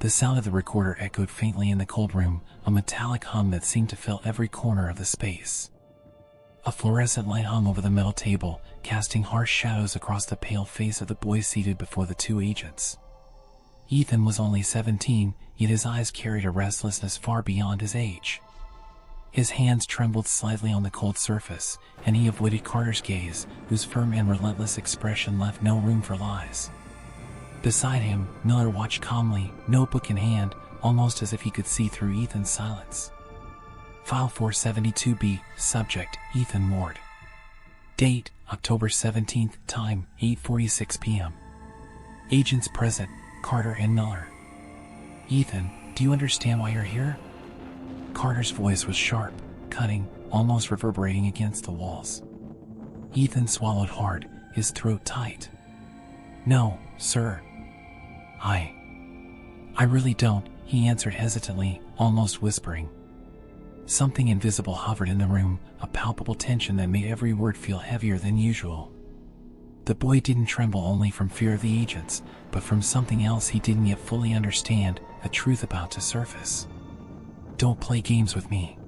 The sound of the recorder echoed faintly in the cold room, a metallic hum that seemed to fill every corner of the space. A fluorescent light hung over the metal table, casting harsh shadows across the pale face of the boy seated before the two agents. Ethan was only 17, yet his eyes carried a restlessness far beyond his age. His hands trembled slightly on the cold surface, and he avoided Carter's gaze, whose firm and relentless expression left no room for lies. Beside him, Miller watched calmly, notebook in hand, almost as if he could see through Ethan's silence. File 472B, subject, Ethan Ward. Date, October 17th, time, 8:46 p.m. Agents present, Carter and Miller. Ethan, do you understand why you're here? Carter's voice was sharp, cutting, almost reverberating against the walls. Ethan swallowed hard, his throat tight. No, sir. I really don't, he answered hesitantly, almost whispering. Something invisible hovered in the room, a palpable tension that made every word feel heavier than usual. The boy didn't tremble only from fear of the agents, but from something else he didn't yet fully understand, a truth about to surface. Don't play games with me.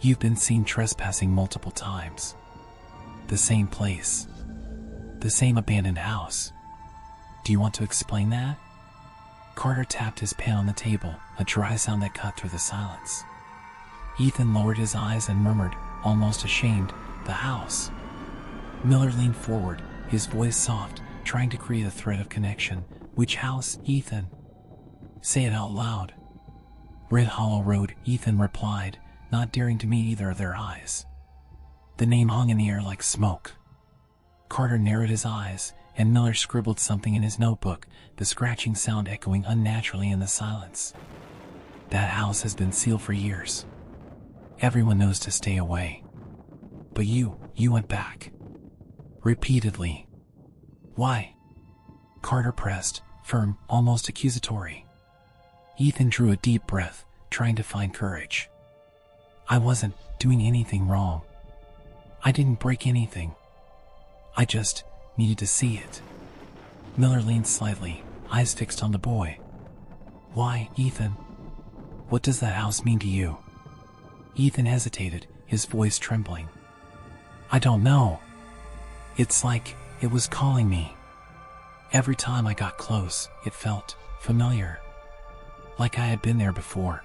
You've been seen trespassing multiple times. The same place. The same abandoned house. Do you want to explain that? Carter tapped his pen on the table, a dry sound that cut through the silence. Ethan lowered his eyes and murmured, almost ashamed, "The house." Miller leaned forward, his voice soft, trying to create a thread of connection. Which house, Ethan? Say it out loud. Red Hollow Road, Ethan replied, not daring to meet either of their eyes. The name hung in the air like smoke. Carter narrowed his eyes, and Miller scribbled something in his notebook, the scratching sound echoing unnaturally in the silence. That house has been sealed for years. Everyone knows to stay away. But you went back. Repeatedly. Why? Carter pressed, firm, almost accusatory. Ethan drew a deep breath, trying to find courage. I wasn't doing anything wrong. I didn't break anything. I just needed to see it. Miller leaned slightly, eyes fixed on the boy. Why, Ethan? What does that house mean to you? Ethan hesitated, his voice trembling. I don't know. It's like it was calling me. Every time I got close, it felt familiar. Like I had been there before.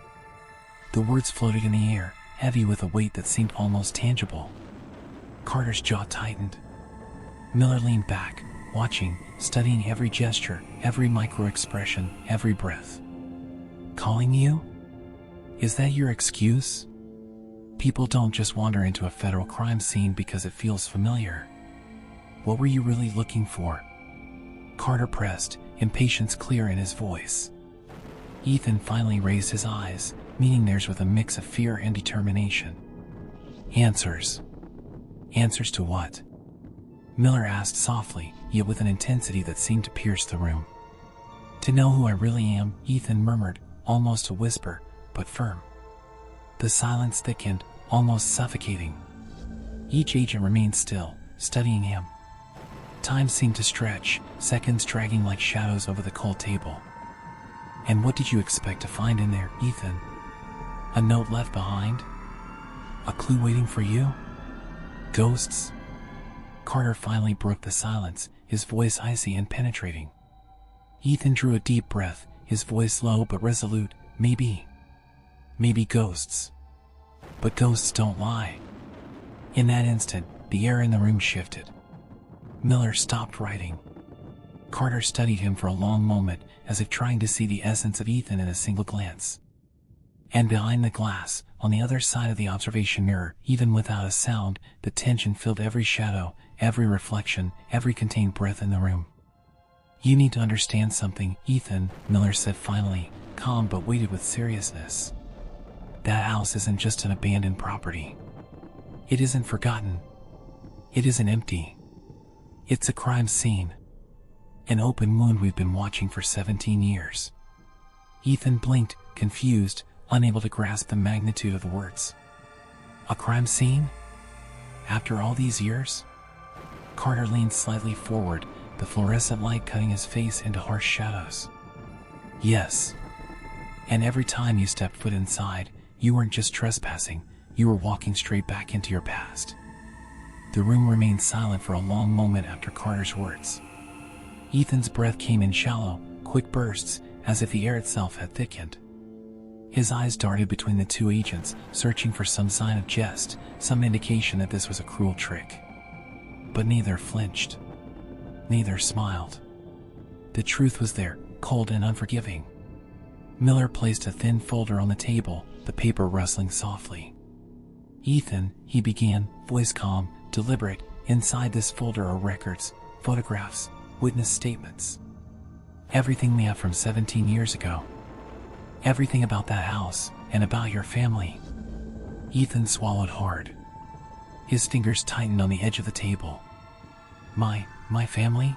The words floated in the air, heavy with a weight that seemed almost tangible. Carter's jaw tightened. Miller leaned back, watching, studying every gesture, every micro-expression, every breath. Calling you? Is that your excuse? People don't just wander into a federal crime scene because it feels familiar. What were you really looking for? Carter pressed, impatience clear in his voice. Ethan finally raised his eyes, meeting theirs with a mix of fear and determination. Answers. Answers to what? Miller asked softly, yet with an intensity that seemed to pierce the room. To know who I really am, Ethan murmured, almost a whisper, but firm. The silence thickened, almost suffocating. Each agent remained still, studying him. Time seemed to stretch, seconds dragging like shadows over the cold table. And what did you expect to find in there, Ethan? A note left behind? A clue waiting for you? Ghosts? Carter finally broke the silence, his voice icy and penetrating. Ethan drew a deep breath, his voice low but resolute. Maybe ghosts. But ghosts don't lie. In that instant, the air in the room shifted. Miller stopped writing. Carter studied him for a long moment, as if trying to see the essence of Ethan in a single glance. And behind the glass, on the other side of the observation mirror, even without a sound, the tension filled every shadow, every reflection, every contained breath in the room. You need to understand something, Ethan, Miller said finally, calm but weighted with seriousness. That house isn't just an abandoned property. It isn't forgotten. It isn't empty. It's a crime scene. An open wound we've been watching for 17 years. Ethan blinked, confused, unable to grasp the magnitude of the words. A crime scene? After all these years? Carter leaned slightly forward, the fluorescent light cutting his face into harsh shadows. Yes. And every time you stepped foot inside, you weren't just trespassing, you were walking straight back into your past. The room remained silent for a long moment after Carter's words. Ethan's breath came in shallow, quick bursts, as if the air itself had thickened. His eyes darted between the two agents, searching for some sign of jest, some indication that this was a cruel trick. But neither flinched. Neither smiled. The truth was there, cold and unforgiving. Miller placed a thin folder on the table, the paper rustling softly. "Ethan," he began, voice calm, deliberate. "Inside this folder are records, photographs, witness statements. Everything we have from 17 years ago. Everything about that house, and about your family." Ethan swallowed hard. His fingers tightened on the edge of the table. My family?"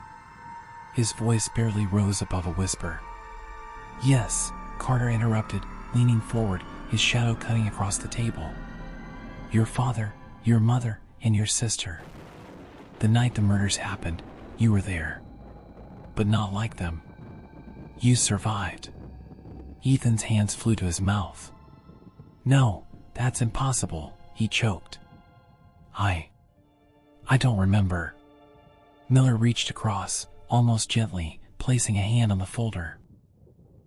His voice barely rose above a whisper. "Yes," Carter interrupted, leaning forward, his shadow cutting across the table. "Your father, your mother, and your sister. The night the murders happened, you were there. But not like them. You survived." Ethan's hands flew to his mouth. "No, that's impossible," he choked. I don't remember." Miller reached across, almost gently, placing a hand on the folder.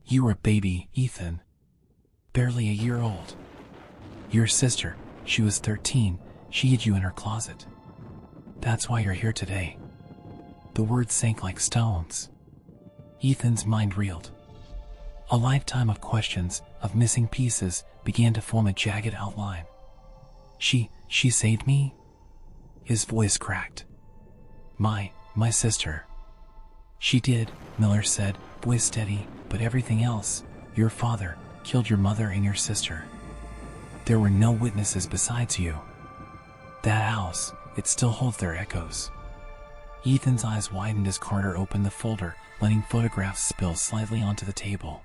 "You were a baby, Ethan. Barely a year old. Your sister, she was 13, she hid you in her closet. That's why you're here today." The words sank like stones. Ethan's mind reeled. A lifetime of questions, of missing pieces, began to form a jagged outline. She saved me?" His voice cracked. My sister." "She did," Miller said, voice steady, "but everything else, your father, killed your mother and your sister. There were no witnesses besides you. That house, it still holds their echoes." Ethan's eyes widened as Carter opened the folder, letting photographs spill slightly onto the table.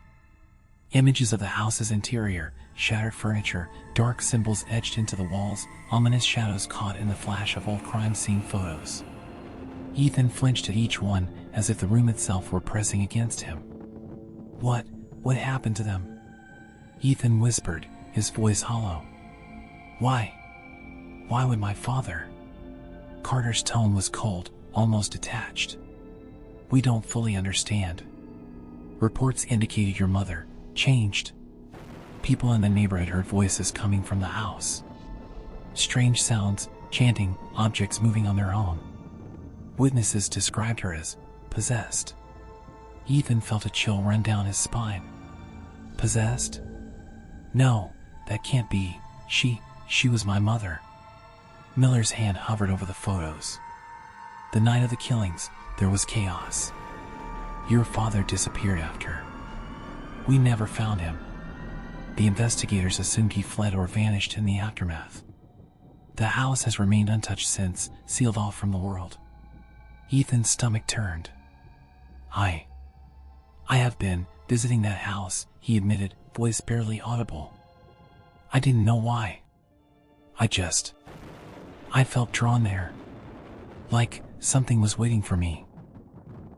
Images of the house's interior, shattered furniture, dark symbols etched into the walls, ominous shadows caught in the flash of old crime scene photos. Ethan flinched at each one, as if the room itself were pressing against him. What happened to them?" Ethan whispered, his voice hollow. Why would my father?" Carter's tone was cold, almost detached. "We don't fully understand. Reports indicated your mother changed. People in the neighborhood heard voices coming from the house. Strange sounds, chanting, objects moving on their own. Witnesses described her as possessed." Ethan felt a chill run down his spine. "Possessed? No, that can't be. She was my mother." Miller's hand hovered over the photos. "The night of the killings, there was chaos. Your father disappeared after. We never found him. The investigators assumed he fled or vanished in the aftermath. The house has remained untouched since, sealed off from the world." Ethan's stomach turned. I have been visiting that house," he admitted, voice barely audible. "I didn't know why. I felt drawn there. Like something was waiting for me."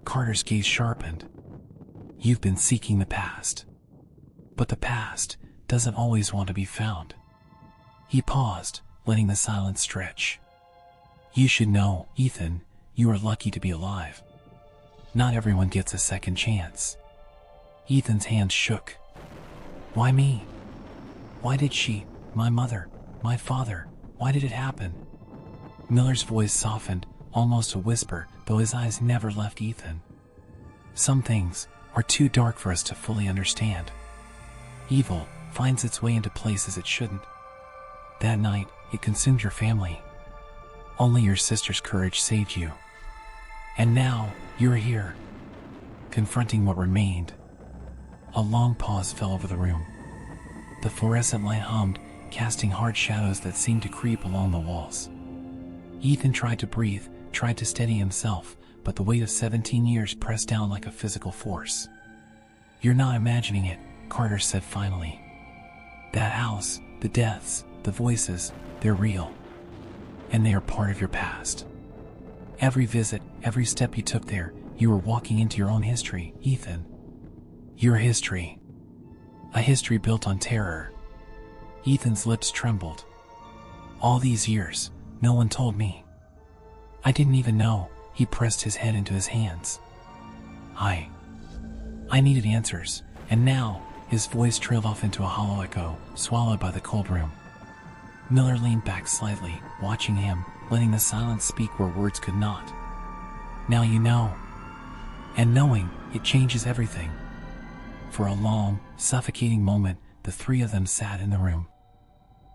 Carter's gaze sharpened. "You've been seeking the past. But the past doesn't always want to be found." He paused, letting the silence stretch. "You should know, Ethan, you are lucky to be alive. Not everyone gets a second chance." Ethan's hands shook. "Why me? Why did she, my mother, my father, why did it happen?" Miller's voice softened, almost a whisper, though his eyes never left Ethan. "Some things are too dark for us to fully understand. Evil finds its way into places it shouldn't. That night, it consumed your family. Only your sister's courage saved you. And now, you're here, confronting what remained." A long pause fell over the room. The fluorescent light hummed, casting hard shadows that seemed to creep along the walls. Ethan tried to breathe, tried to steady himself, but the weight of 17 years pressed down like a physical force. "You're not imagining it," Carter said finally. "That house, the deaths, the voices, they're real. And they are part of your past. Every visit, every step you took there, you were walking into your own history, Ethan. Your history." A history built on terror. Ethan's lips trembled. All these years, no one told me. I didn't even know. He pressed his head into his hands. I needed answers, and now, his voice trailed off into a hollow echo, swallowed by the cold room. Miller leaned back slightly, watching him, letting the silence speak where words could not. Now you know. And knowing, it changes everything. For a long, suffocating moment, the three of them sat in the room.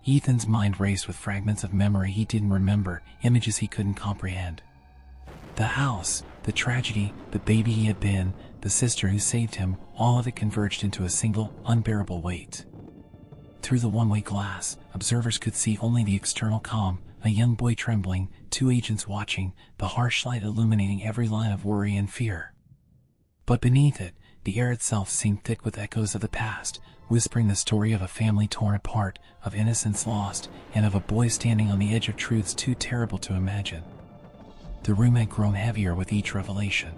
Ethan's mind raced with fragments of memory he didn't remember, images he couldn't comprehend. The house, the tragedy, the baby he had been, the sister who saved him, all of it converged into a single, unbearable weight. Through the one-way glass, observers could see only the external calm, a young boy trembling, two agents watching, the harsh light illuminating every line of worry and fear. But beneath it, the air itself seemed thick with echoes of the past, whispering the story of a family torn apart, of innocence lost, and of a boy standing on the edge of truths too terrible to imagine. The room had grown heavier with each revelation.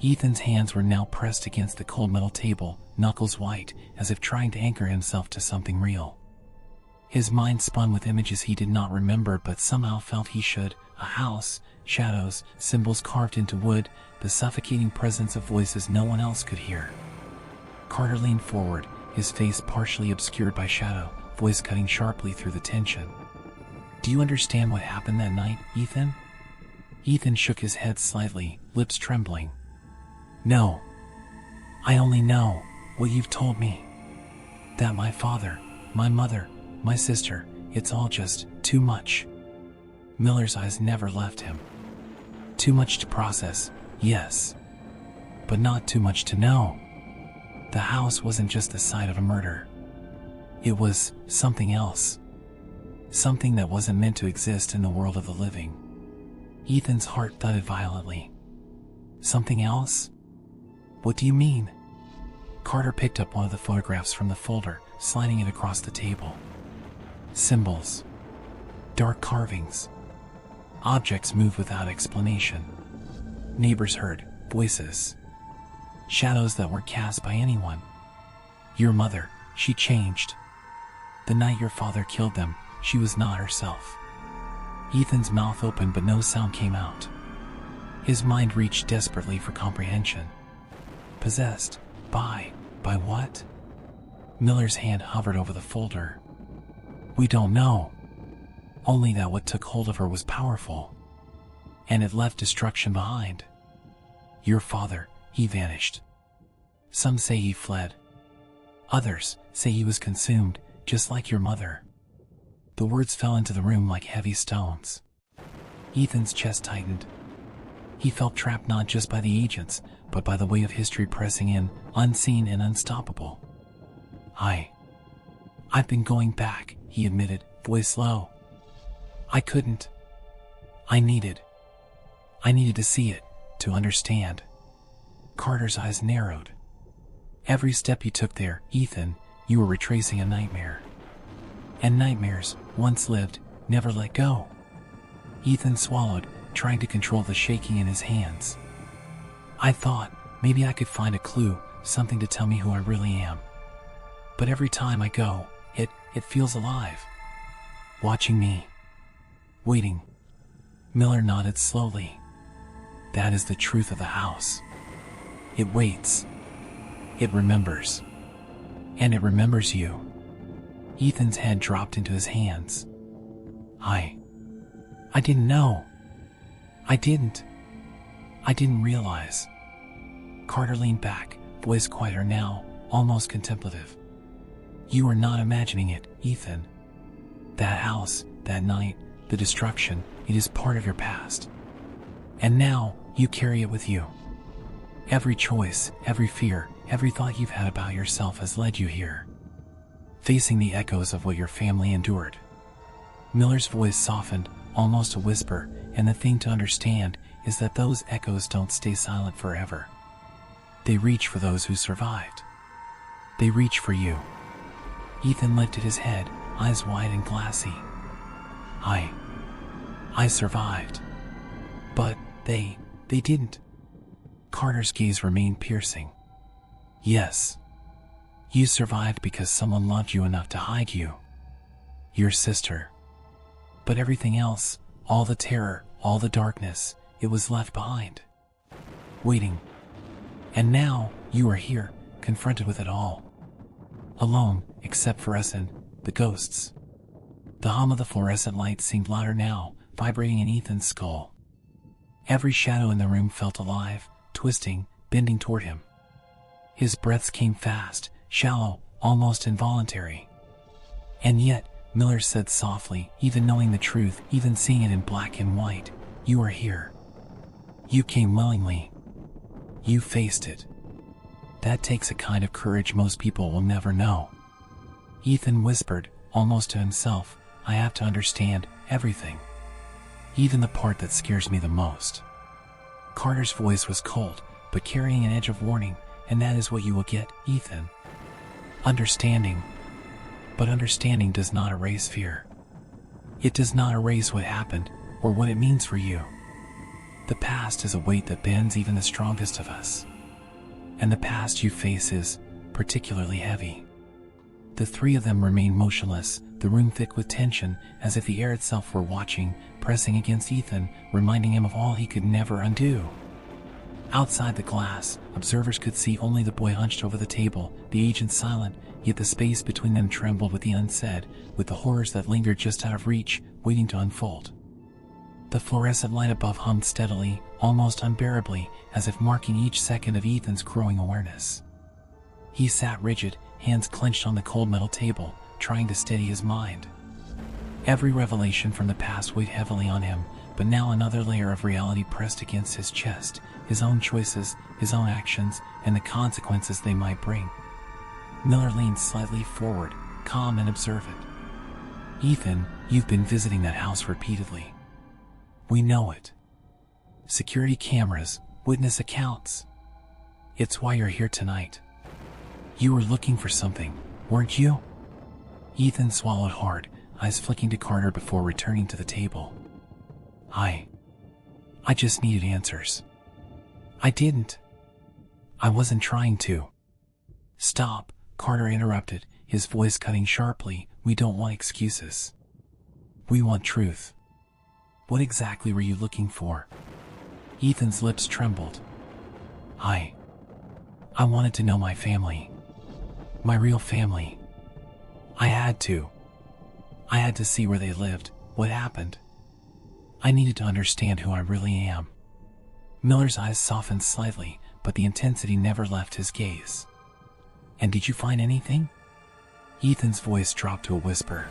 Ethan's hands were now pressed against the cold metal table, knuckles white, as if trying to anchor himself to something real. His mind spun with images he did not remember but somehow felt he should: a house, shadows, symbols carved into wood, the suffocating presence of voices no one else could hear. Carter leaned forward, his face partially obscured by shadow, voice cutting sharply through the tension. "Do you understand what happened that night, Ethan?" Ethan shook his head slightly, lips trembling. "No. I only know what you've told me. That my father, my mother, my sister, it's all just too much." Miller's eyes never left him. Too much to process, yes. But not too much to know. The house wasn't just the site of a murder. It was something else. Something that wasn't meant to exist in the world of the living. Ethan's heart thudded violently. Something else? What do you mean? Carter picked up one of the photographs from the folder, sliding it across the table. Symbols. Dark carvings. Objects moved without explanation. Neighbors heard voices. Shadows that weren't cast by anyone. Your mother, she changed. The night your father killed them, she was not herself. Ethan's mouth opened but no sound came out. His mind reached desperately for comprehension. Possessed by what? Miller's hand hovered over the folder. We don't know. Only that what took hold of her was powerful. And it left destruction behind. Your father, he vanished. Some say he fled. Others say he was consumed, just like your mother. The words fell into the room like heavy stones. Ethan's chest tightened. He felt trapped not just by the agents, but by the weight of history pressing in, unseen and unstoppable. I've been going back, he admitted, voice low. I couldn't. I needed to see it, to understand. Carter's eyes narrowed. Every step you took there, Ethan, you were retracing a nightmare. And nightmares, once lived, never let go. Ethan swallowed, trying to control the shaking in his hands. I thought maybe I could find a clue, something to tell me who I really am. But every time I go, it feels alive. Watching me. Waiting. Miller nodded slowly. That is the truth of the house. It waits. It remembers. And it remembers you. Ethan's head dropped into his hands. I didn't know. I didn't realize. Carter leaned back, voice quieter now, almost contemplative. You are not imagining it, Ethan. That house, that night, the destruction, it is part of your past. And now, you carry it with you. Every choice, every fear, every thought you've had about yourself has led you here. Facing the echoes of what your family endured. Miller's voice softened, almost a whisper, and the thing to understand is that those echoes don't stay silent forever. They reach for those who survived. They reach for you. Ethan lifted his head, eyes wide and glassy. I survived. But they didn't. Carter's gaze remained piercing. Yes. You survived because someone loved you enough to hide you. Your sister. But everything else, all the terror, all the darkness, it was left behind. Waiting. And now, you are here, confronted with it all. Alone, except for us and the ghosts. The hum of the fluorescent light seemed louder now, vibrating in Ethan's skull. Every shadow in the room felt alive, twisting, bending toward him. His breaths came fast, shallow, almost involuntary. And yet, Miller said softly, even knowing the truth, even seeing it in black and white, you are here. You came willingly. You faced it. That takes a kind of courage most people will never know. Ethan whispered, almost to himself, I have to understand everything. Even the part that scares me the most. Carter's voice was cold, but carrying an edge of warning, and that is what you will get, Ethan. Understanding. But understanding does not erase fear. It does not erase what happened, or what it means for you. The past is a weight that bends even the strongest of us. And the past you face is particularly heavy. The three of them remained motionless, the room thick with tension, as if the air itself were watching, pressing against Ethan, reminding him of all he could never undo. Outside the glass, observers could see only the boy hunched over the table, the agent silent, yet the space between them trembled with the unsaid, with the horrors that lingered just out of reach, waiting to unfold. The fluorescent light above hummed steadily, almost unbearably, as if marking each second of Ethan's growing awareness. He sat rigid, hands clenched on the cold metal table, trying to steady his mind. Every revelation from the past weighed heavily on him, but now another layer of reality pressed against his chest, his own choices, his own actions, and the consequences they might bring. Miller leaned slightly forward, calm and observant. Ethan, you've been visiting that house repeatedly. We know it. Security cameras, witness accounts. It's why you're here tonight. You were looking for something, weren't you? Ethan swallowed hard, eyes flicking to Carter before returning to the table. I just needed answers. I didn't. I wasn't trying to. Stop, Carter interrupted, his voice cutting sharply. We don't want excuses. We want truth. What exactly were you looking for? Ethan's lips trembled. I wanted to know my family. My real family. I had to. I had to see where they lived, what happened. I needed to understand who I really am. Miller's eyes softened slightly, but the intensity never left his gaze. And did you find anything? Ethan's voice dropped to a whisper.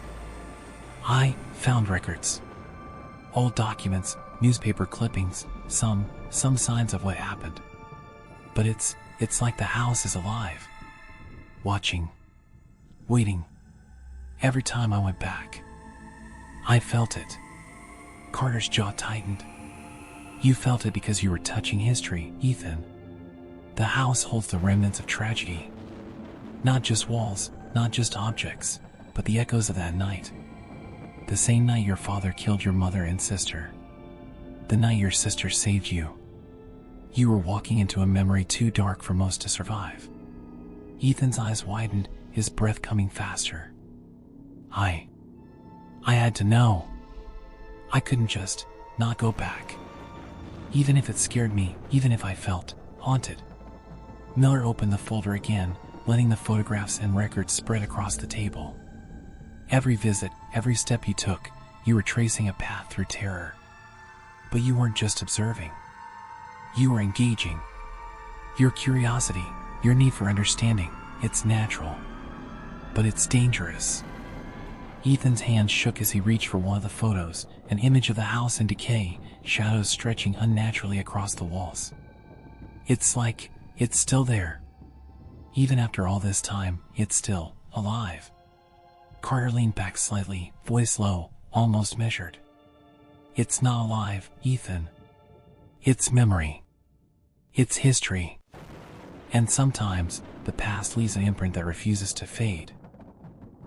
I found records. Old documents, newspaper clippings, some signs of what happened. But it's like the house is alive. Watching. Waiting. Every time I went back. I felt it. Carter's jaw tightened. You felt it because you were touching history, Ethan. The house holds the remnants of tragedy. Not just walls, not just objects, but the echoes of that night. The same night your father killed your mother and sister. The night your sister saved you. You were walking into a memory too dark for most to survive. Ethan's eyes widened, his breath coming faster. I had to know. I couldn't just not go back. Even if it scared me, even if I felt haunted. Miller opened the folder again, letting the photographs and records spread across the table. Every visit, every step you took, you were tracing a path through terror. But you weren't just observing. You were engaging. Your curiosity, your need for understanding, it's natural. But it's dangerous. Ethan's hand shook as he reached for one of the photos, an image of the house in decay, shadows stretching unnaturally across the walls. It's like, it's still there. Even after all this time, it's still alive. Carter leaned back slightly, voice low, almost measured. It's not alive, Ethan. It's memory. It's history. And sometimes, the past leaves an imprint that refuses to fade.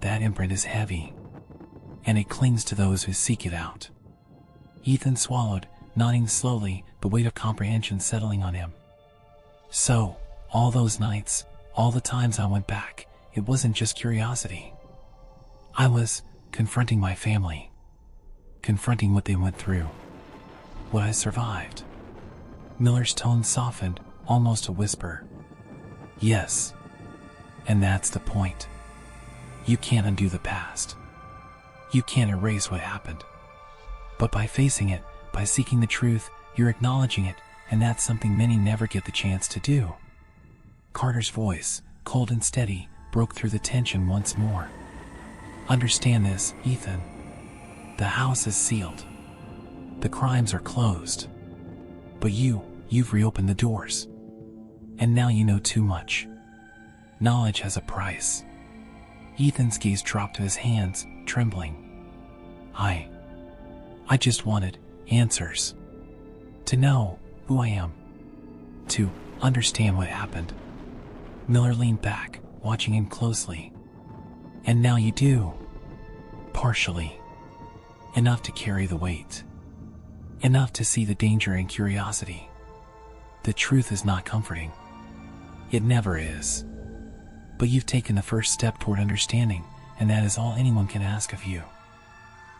That imprint is heavy. And it clings to those who seek it out. Ethan swallowed, nodding slowly, the weight of comprehension settling on him. So, all those nights, all the times I went back, it wasn't just curiosity. I was confronting my family, confronting what they went through, what I survived. Miller's tone softened, almost a whisper. Yes. And that's the point. You can't undo the past. You can't erase what happened. But by facing it, by seeking the truth, you're acknowledging it, and that's something many never get the chance to do. Carter's voice, cold and steady, broke through the tension once more. Understand this, Ethan. The house is sealed. The crimes are closed. But you've reopened the doors. And now you know too much. Knowledge has a price. Ethan's gaze dropped to his hands, trembling. I just wanted answers. To know who I am. To understand what happened. Miller leaned back, watching him closely. And now you do. Partially. Enough to carry the weight. Enough to see the danger and curiosity. The truth is not comforting. It never is. But you've taken the first step toward understanding, and that is all anyone can ask of you.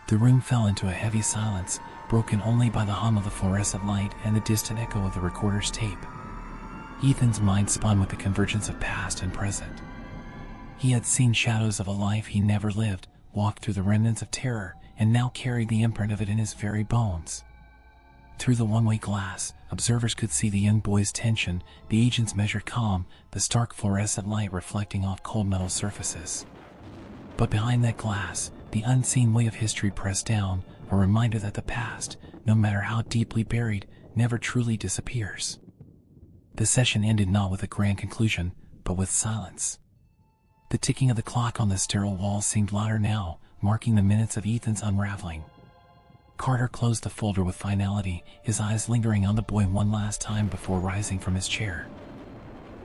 The room fell into a heavy silence, broken only by the hum of the fluorescent light and the distant echo of the recorder's tape. Ethan's mind spun with the convergence of past and present. He had seen shadows of a life he never lived, walked through the remnants of terror, and now carried the imprint of it in his very bones. Through the one-way glass, observers could see the young boy's tension, the agent's measured calm, the stark fluorescent light reflecting off cold metal surfaces. But behind that glass, the unseen weight of history pressed down, a reminder that the past, no matter how deeply buried, never truly disappears. The session ended not with a grand conclusion, but with silence. The ticking of the clock on the sterile wall seemed louder now, marking the minutes of Ethan's unraveling. Carter closed the folder with finality, his eyes lingering on the boy one last time before rising from his chair.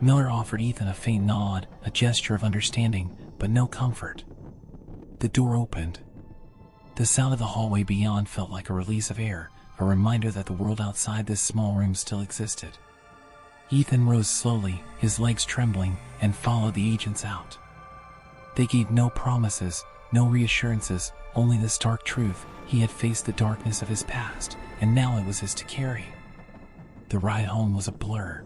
Miller offered Ethan a faint nod, a gesture of understanding, but no comfort. The door opened. The sound of the hallway beyond felt like a release of air, a reminder that the world outside this small room still existed. Ethan rose slowly, his legs trembling, and followed the agents out. They gave no promises, no reassurances, only the stark truth. He had faced the darkness of his past, and now it was his to carry. The ride home was a blur.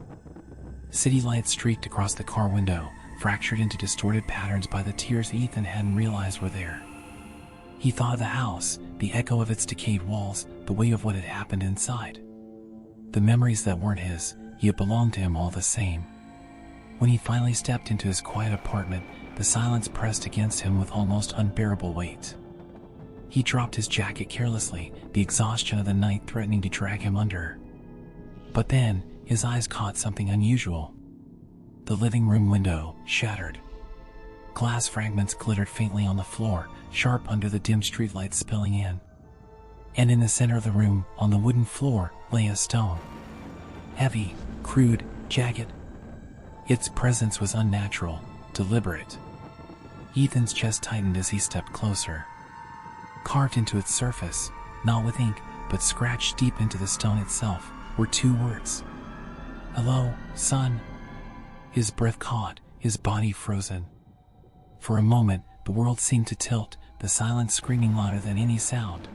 City lights streaked across the car window, fractured into distorted patterns by the tears Ethan hadn't realized were there. He thought of the house, the echo of its decayed walls, the weight of what had happened inside. The memories that weren't his, yet belonged to him all the same. When he finally stepped into his quiet apartment, the silence pressed against him with almost unbearable weight. He dropped his jacket carelessly, the exhaustion of the night threatening to drag him under. But then, his eyes caught something unusual. The living room window, shattered. Glass fragments glittered faintly on the floor, sharp under the dim streetlights spilling in. And in the center of the room, on the wooden floor, lay a stone. Heavy, crude, jagged. Its presence was unnatural, deliberate. Ethan's chest tightened as he stepped closer. Carved into its surface, not with ink, but scratched deep into the stone itself, were two words. "Hello, son." His breath caught, his body frozen. For a moment, the world seemed to tilt, the silence screaming louder than any sound.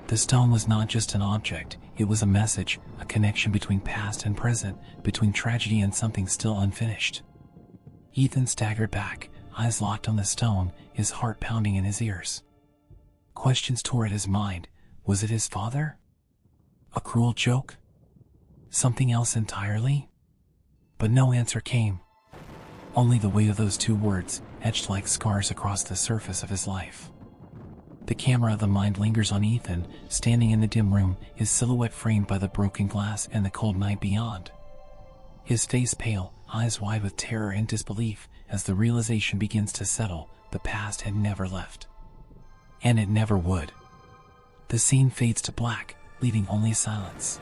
The stone was not just an object, it was a message, a connection between past and present, between tragedy and something still unfinished. Ethan staggered back, eyes locked on the stone, his heart pounding in his ears. Questions tore at his mind. Was it his father? A cruel joke? Something else entirely? But no answer came. Only the weight of those two words, etched like scars across the surface of his life. The camera of the mind lingers on Ethan, standing in the dim room, his silhouette framed by the broken glass and the cold night beyond. His face pale, eyes wide with terror and disbelief, as the realization begins to settle, the past had never left. And it never would. The scene fades to black, leaving only silence.